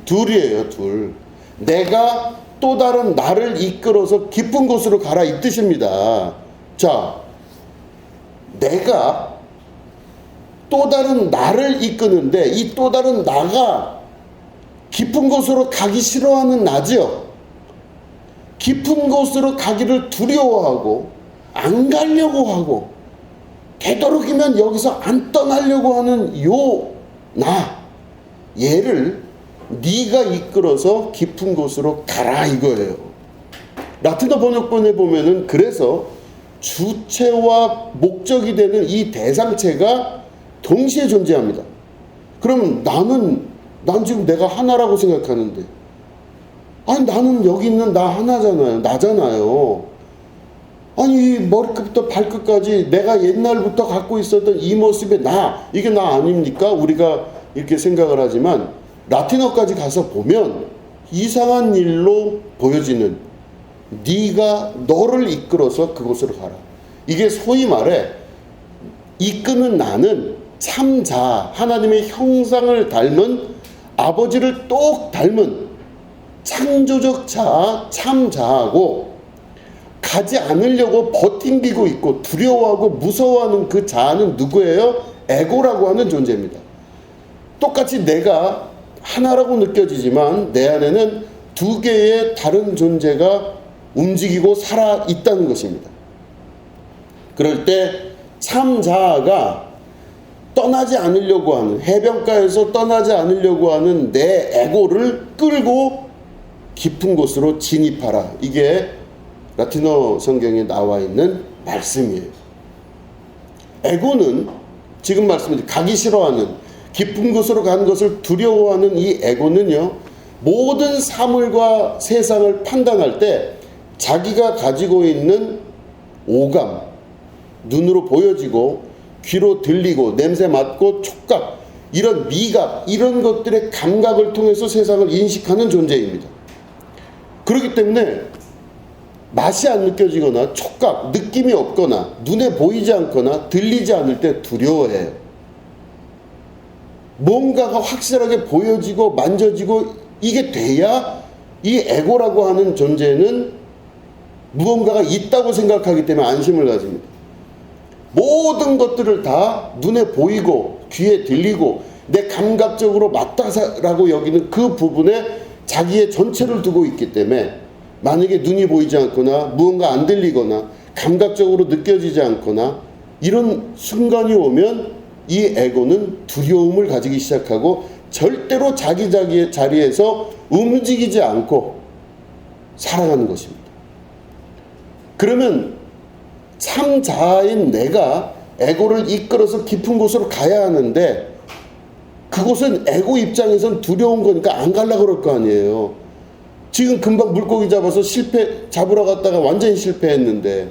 둘이에요, 둘. 내가 또 다른 나를 이끌어서 깊은 곳으로 가라 이 뜻입니다. 자, 내가 또 다른 나를 이끄는데 이 또 다른 나가 깊은 곳으로 가기 싫어하는 나죠. 깊은 곳으로 가기를 두려워하고 안 가려고 하고 되도록이면 여기서 안 떠나려고 하는 요 나, 얘를 네가 이끌어서 깊은 곳으로 가라 이거예요. 라틴어 번역본에 보면은 그래서 주체와 목적이 되는 이 대상체가 동시에 존재합니다. 그럼 난 지금 내가 하나라고 생각하는데, 아니 나는 여기 있는 나 하나잖아요. 나잖아요. 아니 머리끝부터 발끝까지 내가 옛날부터 갖고 있었던 이 모습의 나, 이게 나 아닙니까? 우리가 이렇게 생각을 하지만 라틴어까지 가서 보면 이상한 일로 보여지는, 네가 너를 이끌어서 그곳으로 가라. 이게 소위 말해 이끄는 나는 참자, 하나님의 형상을 닮은 아버지를 똑 닮은 창조적 자, 참자하고 가지 않으려고 버팅기고 있고 두려워하고 무서워하는 그 자아는 누구예요? 에고라고 하는 존재입니다. 똑같이 내가 하나라고 느껴지지만 내 안에는 두 개의 다른 존재가 움직이고 살아 있다는 것입니다. 그럴 때 참자아가 떠나지 않으려고 하는, 해변가에서 떠나지 않으려고 하는 내 에고를 끌고 깊은 곳으로 진입하라. 이게 라틴어 성경에 나와 있는 말씀이에요. 에고는 지금 말씀드린 가기 싫어하는, 깊은 곳으로 가는 것을 두려워하는 이 에고는요, 모든 사물과 세상을 판단할 때 자기가 가지고 있는 오감, 눈으로 보여지고 귀로 들리고 냄새 맡고 촉각, 이런 미각, 이런 것들의 감각을 통해서 세상을 인식하는 존재입니다. 그렇기 때문에 맛이 안 느껴지거나 촉각, 느낌이 없거나 눈에 보이지 않거나 들리지 않을 때 두려워해요. 뭔가가 확실하게 보여지고 만져지고 이게 돼야 이 에고라고 하는 존재는 무언가가 있다고 생각하기 때문에 안심을 가집니다. 모든 것들을 다 눈에 보이고 귀에 들리고 내 감각적으로 맞다라고 여기는 그 부분에 자기의 전체를 두고 있기 때문에 만약에 눈이 보이지 않거나 무언가 안 들리거나 감각적으로 느껴지지 않거나 이런 순간이 오면 이 에고는 두려움을 가지기 시작하고 절대로 자기의 자리에서 움직이지 않고 살아가는 것입니다. 그러면 참 자아인 내가 에고를 이끌어서 깊은 곳으로 가야 하는데 그곳은 에고 입장에선 두려운 거니까 안 가려고 그럴 거 아니에요. 지금 금방 물고기 잡으러 갔다가 완전히 실패했는데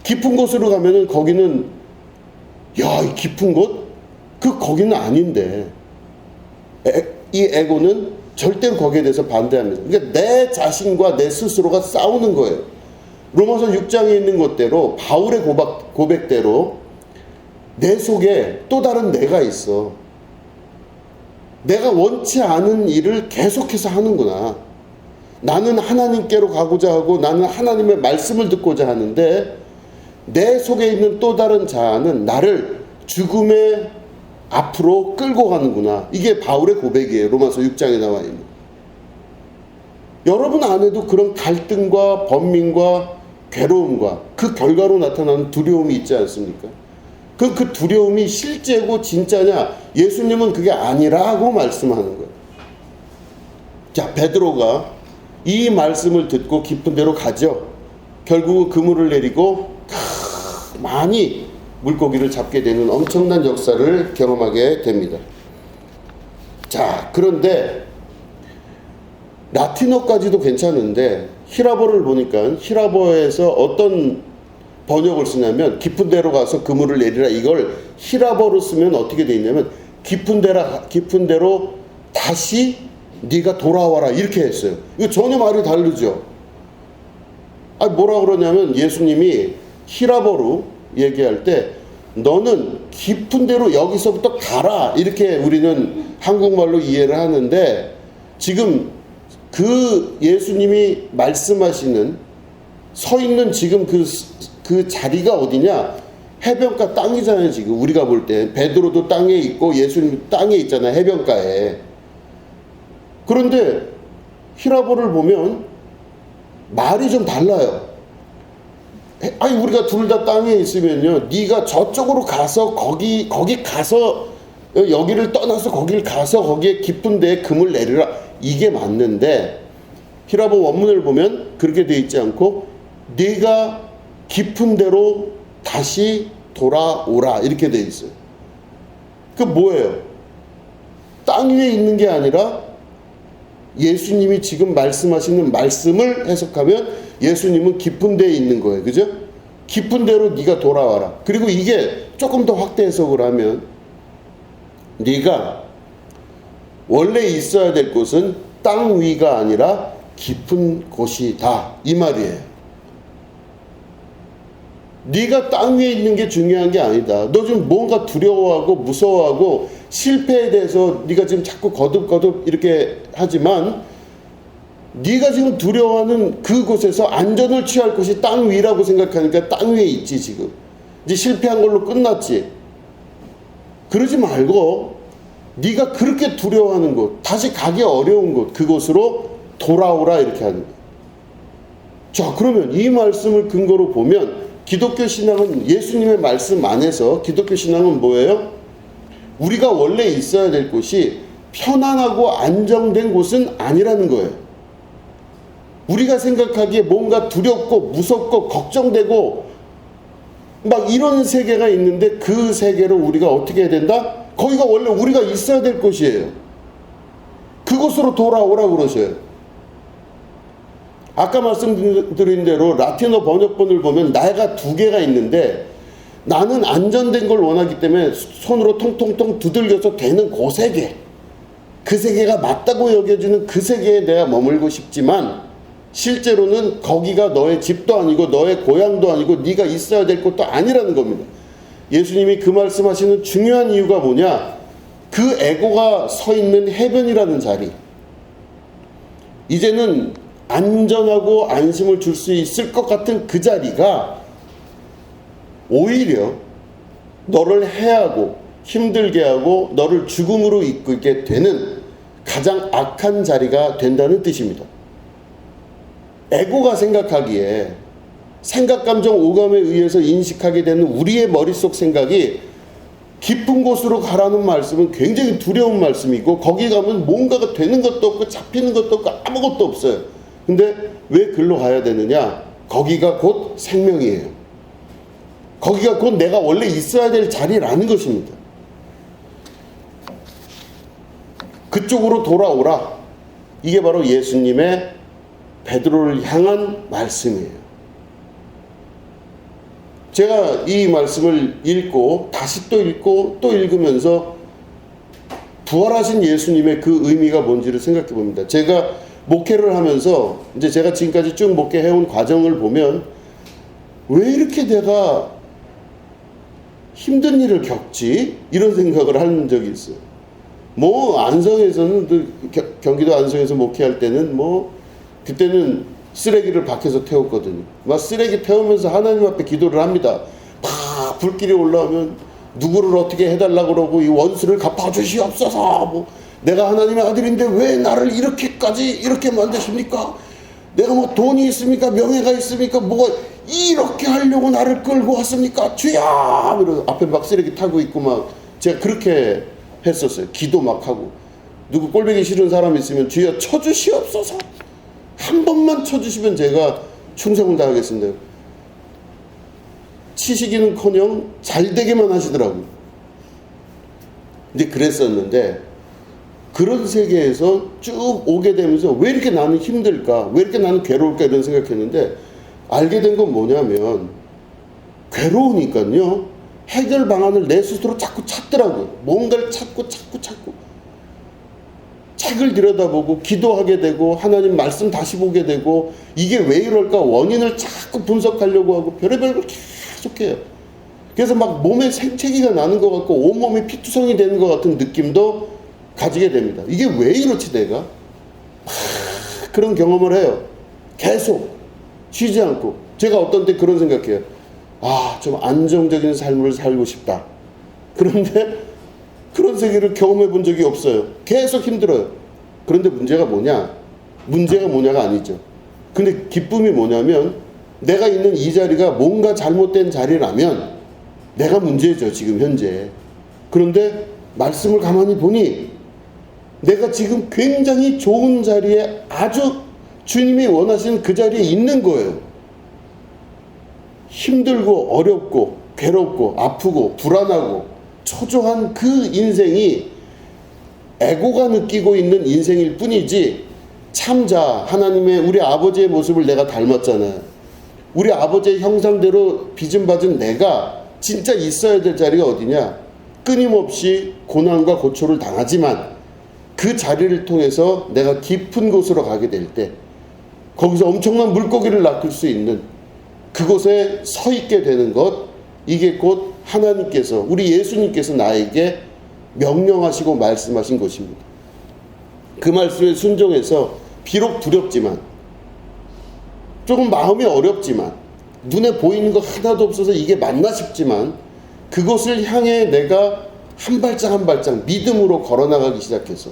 깊은 곳으로 가면은 거기는 야, 이 깊은 곳? 거기는 아닌데 이 에고는 절대로 거기에 대해서 반대합니다. 그러니까 내 자신과 내 스스로가 싸우는 거예요. 로마서 6장에 있는 것대로 바울의 고백대로 내 속에 또 다른 내가 있어. 내가 원치 않은 일을 계속해서 하는구나. 나는 하나님께로 가고자 하고 나는 하나님의 말씀을 듣고자 하는데 내 속에 있는 또 다른 자아는 나를 죽음의 앞으로 끌고 가는구나. 이게 바울의 고백이에요. 로마서 6장에 나와 있는. 여러분 안에도 그런 갈등과 번민과 괴로움과 그 결과로 나타나는 두려움이 있지 않습니까? 그 두려움이 실제고 진짜냐? 예수님은 그게 아니라고 말씀하는 거예요. 자, 베드로가 이 말씀을 듣고 깊은 데로 가죠. 결국은 그물을 내리고 많이 물고기를 잡게 되는 엄청난 역사를 경험하게 됩니다. 자, 그런데 라틴어까지도 괜찮은데 히라보를 보니까 히라보에서 어떤 번역을 쓰냐면 깊은 데로 가서 그물을 내리라, 이걸 히라보로 쓰면 어떻게 돼 있냐면 깊은 데로 다시 네가 돌아와라 이렇게 했어요. 이거 전혀 말이 다르죠. 뭐라 그러냐면 예수님이 히라보로 얘기할 때 너는 깊은 데로 여기서부터 가라 이렇게 우리는 한국말로 이해를 하는데, 지금 그 예수님이 말씀하시는 서 있는 지금 그 자리가 어디냐? 해변가 땅이잖아요. 지금 우리가 볼 때 베드로도 땅에 있고 예수님 땅에 있잖아요. 해변가에. 그런데 히라보를 보면 말이 좀 달라요. 우리가 둘 다 땅에 있으면요, 네가 저쪽으로 가서 거기 가서 여기를 떠나서 거기를 가서 거기에 깊은 데에 금을 내리라, 이게 맞는데 히라보 원문을 보면 그렇게 돼 있지 않고 네가 깊은 데로 다시 돌아오라 이렇게 돼 있어요. 그 뭐예요? 땅 위에 있는 게 아니라 예수님이 지금 말씀하시는 말씀을 해석하면 예수님은 깊은 데에 있는 거예요. 그죠? 깊은 데로 네가 돌아와라. 그리고 이게 조금 더 확대 해석을 하면 네가 원래 있어야 될 곳은 땅 위가 아니라 깊은 곳이다 이 말이에요. 네가 땅 위에 있는 게 중요한 게 아니다. 너 지금 뭔가 두려워하고 무서워하고 실패에 대해서 네가 지금 자꾸 거듭거듭 이렇게 하지만 네가 지금 두려워하는 그곳에서 안전을 취할 곳이 땅 위라고 생각하니까 땅 위에 있지. 지금 이제 실패한 걸로 끝났지. 그러지 말고 네가 그렇게 두려워하는 곳, 다시 가기 어려운 곳, 그곳으로 돌아오라 이렇게 하는 거예요. 자, 그러면 이 말씀을 근거로 보면 기독교 신앙은 예수님의 말씀 안에서 기독교 신앙은 뭐예요? 우리가 원래 있어야 될 곳이 편안하고 안정된 곳은 아니라는 거예요. 우리가 생각하기에 뭔가 두렵고 무섭고 걱정되고 막 이런 세계가 있는데 그 세계로 우리가 어떻게 해야 된다? 거기가 원래 우리가 있어야 될 곳이에요. 그곳으로 돌아오라 그러셔요. 아까 말씀드린 대로 라틴어 번역본을 보면 나가 두 개가 있는데 나는 안전된 걸 원하기 때문에 손으로 통통통 두들겨서 되는 그 세계, 그 세계가 맞다고 여겨지는 그 세계에 내가 머물고 싶지만 실제로는 거기가 너의 집도 아니고 너의 고향도 아니고 네가 있어야 될 곳도 아니라는 겁니다. 예수님이 그 말씀하시는 중요한 이유가 뭐냐? 그 에고가 서 있는 해변이라는 자리, 이제는 안전하고 안심을 줄 수 있을 것 같은 그 자리가 오히려 너를 해하고 힘들게 하고 너를 죽음으로 이끌게 되는 가장 악한 자리가 된다는 뜻입니다. 에고가 생각하기에 생각, 감정, 오감에 의해서 인식하게 되는 우리의 머릿속 생각이 깊은 곳으로 가라는 말씀은 굉장히 두려운 말씀이고 거기 가면 뭔가가 되는 것도 없고 잡히는 것도 없고 아무것도 없어요. 근데 왜 글로 가야 되느냐? 거기가 곧 생명이에요. 거기가 곧 내가 원래 있어야 될 자리라는 것입니다. 그쪽으로 돌아오라. 이게 바로 예수님의 베드로를 향한 말씀이에요. 제가 이 말씀을 읽고 다시 또 읽고 또 읽으면서 부활하신 예수님의 그 의미가 뭔지를 생각해 봅니다. 제가 목회를 하면서 이제 제가 지금까지 쭉 목회해온 과정을 보면 왜 이렇게 내가 힘든 일을 겪지? 이런 생각을 한 적이 있어요. 안성에서는 경기도 안성에서 목회할 때는 그때는 쓰레기를 밖에서 태웠거든요. 막 쓰레기 태우면서 하나님 앞에 기도를 합니다. 막 불길이 올라오면 누구를 어떻게 해달라고 그러고 이 원수를 갚아주시옵소서. 내가 하나님의 아들인데 왜 나를 이렇게 만드십니까? 내가 돈이 있습니까? 명예가 있습니까? 이렇게 하려고 나를 끌고 왔습니까? 주야! 이러면서 앞에 막 쓰레기 타고 있고 막 제가 그렇게 했었어요. 기도 막 하고. 누구 꼴보기 싫은 사람 있으면 주여 쳐주시옵소서. 한 번만 쳐주시면 제가 충성을 다하겠습니다. 치시기는커녕 잘 되게만 하시더라고요. 근데 그랬었는데 그런 세계에서 쭉 오게 되면서 왜 이렇게 나는 힘들까? 왜 이렇게 나는 괴로울까? 이런 생각했는데 알게 된 건 뭐냐면 괴로우니까요. 해결 방안을 내 스스로 자꾸 찾더라고요. 뭔가를 찾고 책을 들여다보고 기도하게 되고 하나님 말씀 다시 보게 되고 이게 왜 이럴까 원인을 자꾸 분석하려고 하고 별의별 걸 계속해요. 그래서 막 몸에 생채기가 나는 것 같고 온몸이 피투성이 되는 것 같은 느낌도 가지게 됩니다. 이게 왜 이렇지 내가? 그런 경험을 해요. 계속 쉬지 않고. 제가 어떤 때 그런 생각해요. 좀 안정적인 삶을 살고 싶다. 그런데 그런 세계를 경험해 본 적이 없어요. 계속 힘들어요. 그런데 문제가 뭐냐? 문제가 뭐냐가 아니죠. 근데 기쁨이 뭐냐면 내가 있는 이 자리가 뭔가 잘못된 자리라면 내가 문제죠, 지금 현재. 그런데 말씀을 가만히 보니 내가 지금 굉장히 좋은 자리에 아주 주님이 원하시는 그 자리에 있는 거예요. 힘들고 어렵고 괴롭고 아프고 불안하고 초조한 그 인생이 에고가 느끼고 있는 인생일 뿐이지 참자 하나님의 우리 아버지의 모습을 내가 닮았잖아요. 우리 아버지의 형상대로 빚음받은 내가 진짜 있어야 될 자리가 어디냐? 끊임없이 고난과 고초를 당하지만 그 자리를 통해서 내가 깊은 곳으로 가게 될 때 거기서 엄청난 물고기를 낚을 수 있는 그곳에 서 있게 되는 것, 이게 곧 하나님께서 우리 예수님께서 나에게 명령하시고 말씀하신 것입니다. 그 말씀에 순종해서 비록 두렵지만 조금 마음이 어렵지만 눈에 보이는 거 하나도 없어서 이게 맞나 싶지만 그것을 향해 내가 한 발짝 한 발짝 믿음으로 걸어나가기 시작해서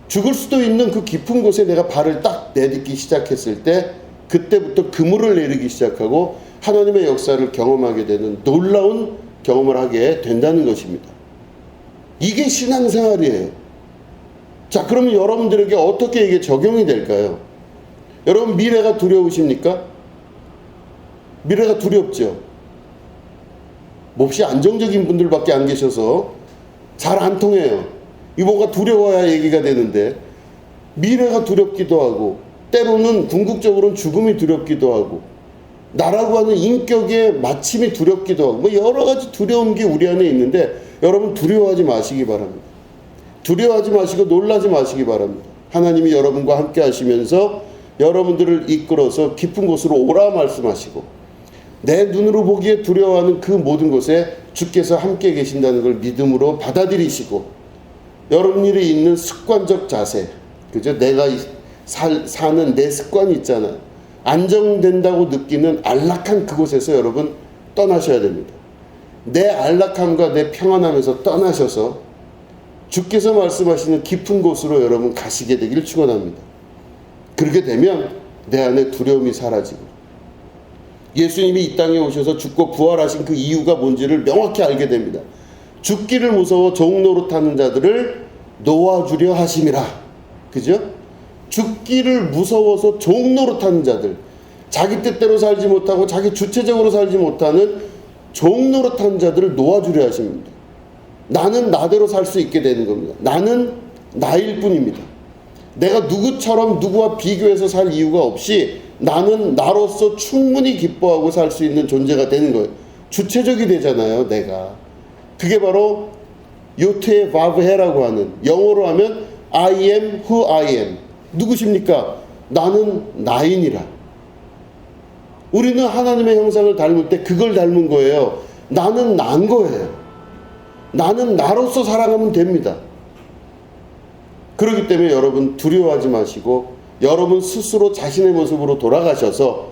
죽을 수도 있는 그 깊은 곳에 내가 발을 딱 내딛기 시작했을 때 그때부터 그물을 내리기 시작하고 하나님의 역사를 경험하게 되는 놀라운 경험을 하게 된다는 것입니다. 이게 신앙생활이에요. 자, 그러면 여러분들에게 어떻게 이게 적용이 될까요? 여러분 미래가 두려우십니까? 미래가 두렵죠. 몹시 안정적인 분들밖에 안 계셔서 잘 안 통해요. 이 뭔가 두려워야 얘기가 되는데 미래가 두렵기도 하고 때로는 궁극적으로는 죽음이 두렵기도 하고 나라고 하는 인격의 마침이 두렵기도 하고 뭐 여러 가지 두려운 게 우리 안에 있는데 여러분 두려워하지 마시기 바랍니다. 두려워하지 마시고 놀라지 마시기 바랍니다. 하나님이 여러분과 함께 하시면서 여러분들을 이끌어서 깊은 곳으로 오라 말씀하시고 내 눈으로 보기에 두려워하는 그 모든 곳에 주께서 함께 계신다는 걸 믿음으로 받아들이시고 여러분들이 있는 습관적 자세, 그죠? 내가 사는 내 습관이 있잖아요. 안정된다고 느끼는 안락한 그곳에서 여러분 떠나셔야 됩니다. 내 안락함과 내 평안함에서 떠나셔서 주께서 말씀하시는 깊은 곳으로 여러분 가시게 되기를 축원합니다. 그렇게 되면 내 안에 두려움이 사라지고 예수님이 이 땅에 오셔서 죽고 부활하신 그 이유가 뭔지를 명확히 알게 됩니다. 죽기를 무서워 종노릇하는 자들을 놓아주려 하심이라. 그죠? 죽기를 무서워서 종노릇하는 자들, 자기 뜻대로 살지 못하고 자기 주체적으로 살지 못하는 종노릇하는 자들을 놓아주려 하십니다. 나는 나대로 살 수 있게 되는 겁니다. 나는 나일 뿐입니다. 내가 누구처럼 누구와 비교해서 살 이유가 없이 나는 나로서 충분히 기뻐하고 살 수 있는 존재가 되는 거예요. 주체적이 되잖아요, 내가. 그게 바로 요트의 바브헤라고 하는, 영어로 하면 I am who I am. 누구십니까? 나는 나이니라. 우리는 하나님의 형상을 닮을 때 그걸 닮은 거예요. 나는 난 거예요. 나는 나로서 살아가면 됩니다. 그렇기 때문에 여러분 두려워하지 마시고 여러분 스스로 자신의 모습으로 돌아가셔서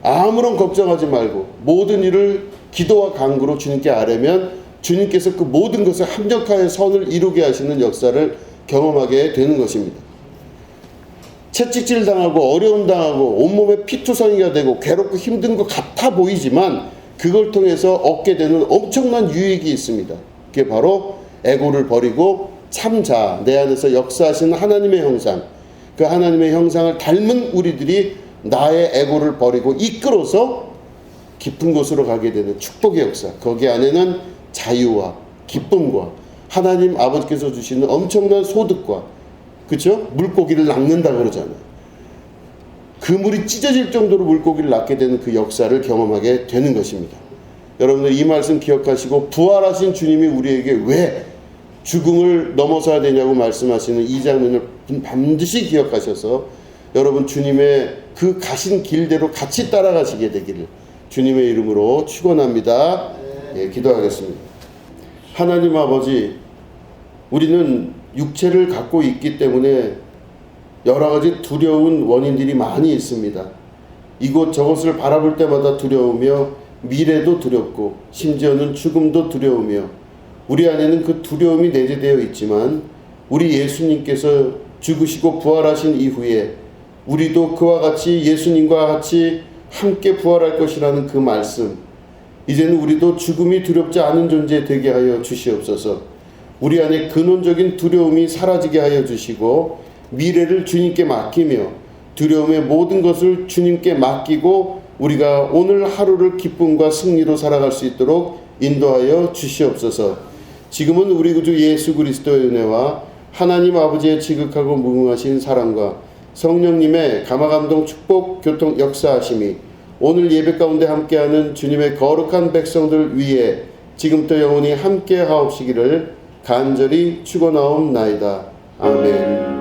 아무런 걱정하지 말고 모든 일을 기도와 간구로 주님께 아뢰면 주님께서 그 모든 것을 합력하여 선을 이루게 하시는 역사를 경험하게 되는 것입니다. 채찍질 당하고 어려움 당하고 온몸에 피투성이가 되고 괴롭고 힘든 것 같아 보이지만 그걸 통해서 얻게 되는 엄청난 유익이 있습니다. 그게 바로 에고를 버리고 참자, 내 안에서 역사하시는 하나님의 형상, 그 하나님의 형상을 닮은 우리들이 나의 에고를 버리고 이끌어서 깊은 곳으로 가게 되는 축복의 역사, 거기 안에는 자유와 기쁨과 하나님 아버지께서 주시는 엄청난 소득과, 그쵸? 물고기를 낚는다 그러잖아요. 그물이 찢어질 정도로 물고기를 낚게 되는 그 역사를 경험하게 되는 것입니다. 여러분들 이 말씀 기억하시고, 부활하신 주님이 우리에게 왜 죽음을 넘어서야 되냐고 말씀하시는 이 장면을 반드시 기억하셔서 여러분 주님의 그 가신 길대로 같이 따라가시게 되기를 주님의 이름으로 축원합니다. 예, 기도하겠습니다. 하나님 아버지, 우리는 육체를 갖고 있기 때문에 여러 가지 두려운 원인들이 많이 있습니다. 이곳 저곳을 바라볼 때마다 두려우며, 미래도 두렵고 심지어는 죽음도 두려우며, 우리 안에는 그 두려움이 내재되어 있지만 우리 예수님께서 죽으시고 부활하신 이후에 우리도 그와 같이 예수님과 같이 함께 부활할 것이라는 그 말씀, 이제는 우리도 죽음이 두렵지 않은 존재 되게 하여 주시옵소서. 우리 안에 근원적인 두려움이 사라지게 하여 주시고, 미래를 주님께 맡기며 두려움의 모든 것을 주님께 맡기고 우리가 오늘 하루를 기쁨과 승리로 살아갈 수 있도록 인도하여 주시옵소서. 지금은 우리 구주 예수 그리스도의 은혜와 하나님 아버지의 지극하고 무궁하신 사랑과 성령님의 감화감동 축복 교통 역사하심이 오늘 예배 가운데 함께하는 주님의 거룩한 백성들 위에 지금부터 영원히 함께 하옵시기를 간절히 축원하옵나이다. 아멘.